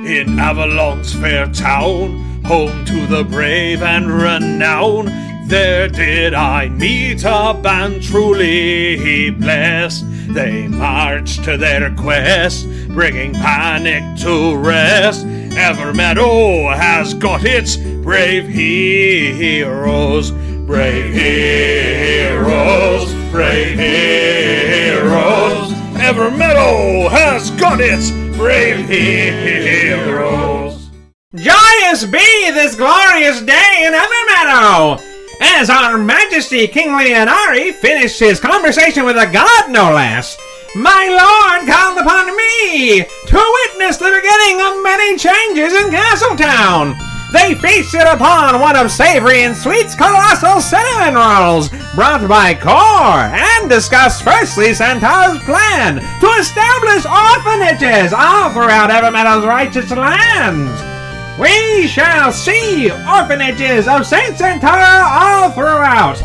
in Avalon's fair town, home to the brave and renowned. There did I meet a band truly blessed. They marched to their quest, bringing panic to rest. Evermeadow has got its brave heroes. Brave heroes, brave heroes. Evermeadow has got its brave heroes. Joyous be this glorious day in Evermeadow, as our Majesty King Leonari finished his conversation with a god, no less. My lord called upon me to witness the beginning of many changes in Castletown. They feasted upon one of Savory and Sweet's colossal cinnamon rolls brought by Core, and discussed firstly Santa's plan to establish orphanages all throughout Evermeadow's righteous lands. We shall see orphanages of Saint Santara all throughout.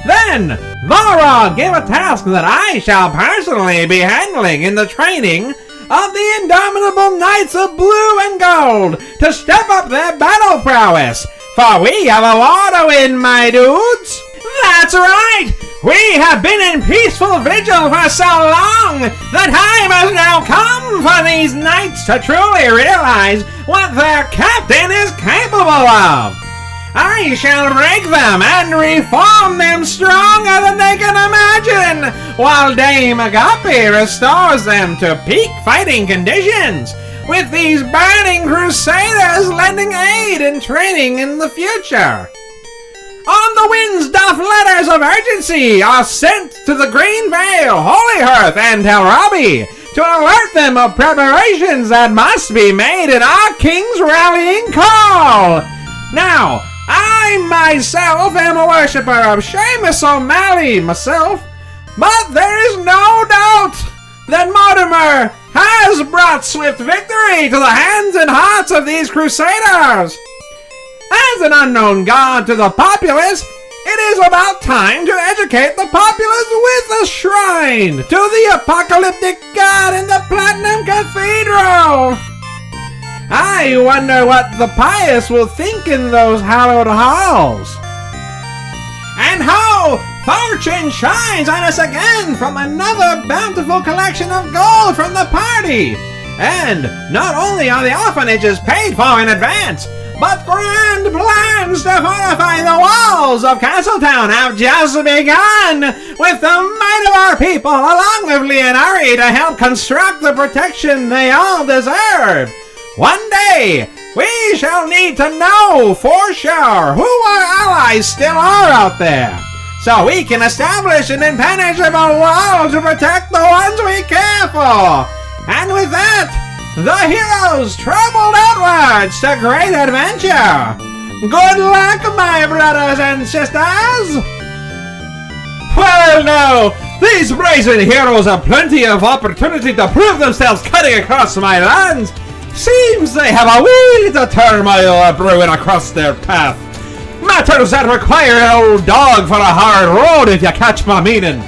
Then, Valrog gave a task that I shall personally be handling in the training of the indomitable Knights of Blue and Gold to step up their battle prowess, for we have a war to win, my dudes. That's right! We have been in peaceful vigil for so long, the time has now come for these knights to truly realize what their captain is capable of. I shall break them and reform them stronger than they can imagine, while Dame Agape restores them to peak fighting conditions, with these burning crusaders lending aid and training in the future. On the winds doth letters of urgency are sent to the Green Vale, Holyhearth, and Telrobbie to alert them of preparations that must be made in our king's rallying call. Now, I myself am a worshipper of Seamus O'Malley myself, but there is no doubt that Mortimer has brought swift victory to the hands and hearts of these crusaders. As an unknown god to the populace, it is about time to educate the populace with a shrine to the apocalyptic god in the Platinum Cathedral. I wonder what the pious will think in those hallowed halls. And ho! Fortune shines on us again from another bountiful collection of gold from the party. And not only are the orphanages paid for in advance, but grand plans to fortify the walls of Castletown have just begun, with the might of our people along with Leonari to help construct the protection they all deserve. One day, we shall need to know for sure who our allies still are out there, so we can establish an impenetrable wall to protect the ones we care for. And with that, the heroes traveled outwards to great adventure. Good luck, my brothers and sisters! Well, now, these brazen heroes have plenty of opportunity to prove themselves cutting across my lands. Seems they have a wee little turmoil brewing across their path. Matters that require an old dog for a hard road, if you catch my meaning.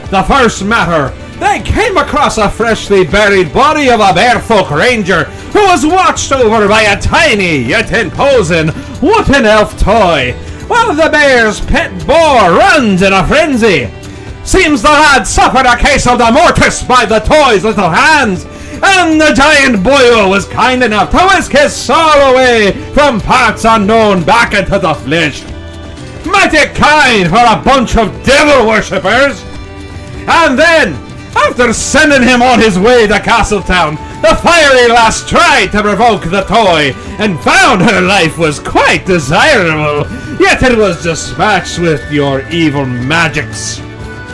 The first matter, they came across a freshly buried body of a barefolk ranger who was watched over by a tiny yet imposing wooden elf toy, while the bear's pet boar runs in a frenzy. Seems the lad suffered a case of the mortis by the toy's little hands, and the giant boyo was kind enough to whisk his soul away from parts unknown back into the flesh. Mighty kind for a bunch of devil worshippers. And then, after sending him on his way to Castletown, the fiery lass tried to provoke the toy, and found her life was quite desirable, yet it was dispatched with your evil magics.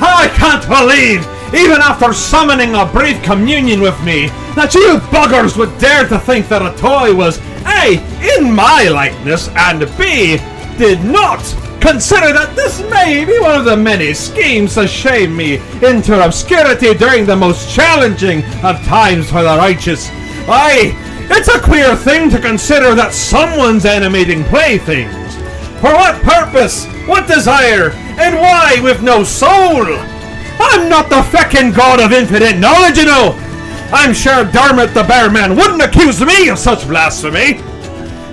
I can't believe, even after summoning a brief communion with me, that you buggers would dare to think that a toy was A, in my likeness, and B, did not consider that this may be one of the many schemes to shame me into obscurity during the most challenging of times for the righteous. Aye, it's a queer thing to consider that someone's animating playthings. For what purpose, what desire, and why with no soul? I'm not the feckin' god of infinite knowledge, you know. I'm sure Dermot the Bearman wouldn't accuse me of such blasphemy.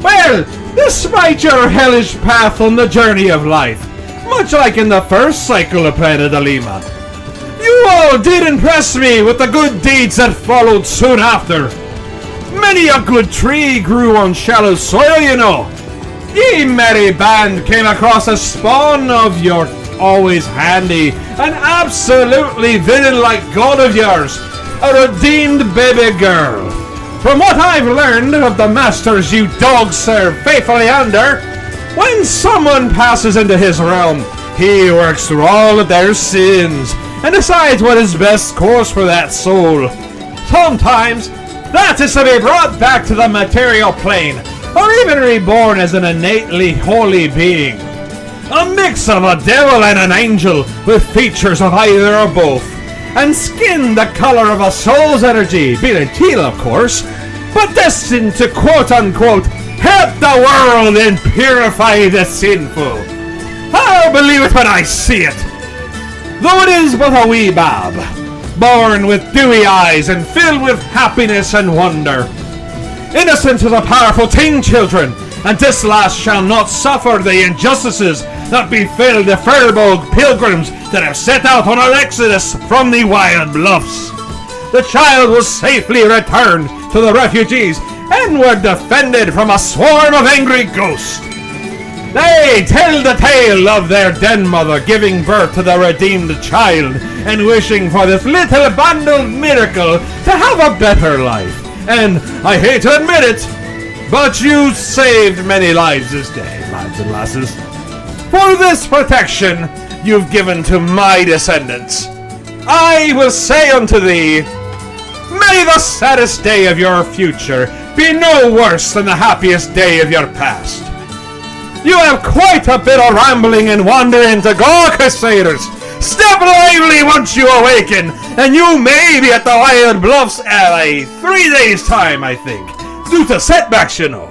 Well, despite your hellish path on the journey of life, much like in the first cycle of Planet Alima, you all did impress me with the good deeds that followed soon after. Many a good tree grew on shallow soil, you know. Ye merry band came across a spawn of your always handy and absolutely villain-like god of yours, a redeemed baby girl. From what I've learned of the masters you dogs serve faithfully under, when someone passes into his realm, he works through all of their sins and decides what is best course for that soul. Sometimes that is to be brought back to the material plane, or even reborn as an innately holy being. A mix of a devil and an angel with features of either or both, and skin the color of a soul's energy, being a teal of course, but destined to quote-unquote help the world and purify the sinful. I'll believe it when I see it, though it is but a wee bab, born with dewy eyes and filled with happiness and wonder. Innocent as a powerful teen, children, and this last shall not suffer the injustices that befell the Furbolg pilgrims that have set out on an exodus from the wild Bluffs. The child was safely returned to the refugees and were defended from a swarm of angry ghosts. They tell the tale of their den mother giving birth to the redeemed child and wishing for this little bundled miracle to have a better life. And I hate to admit it, but you saved many lives this day, lads and lasses. For this protection you've given to my descendants, I will say unto thee, may the saddest day of your future be no worse than the happiest day of your past. You have quite a bit of rambling and wandering to go, Crusaders. Step lively once you awaken, and you may be at the Wild Bluffs at 3 days' time, I think, due to setbacks, you know.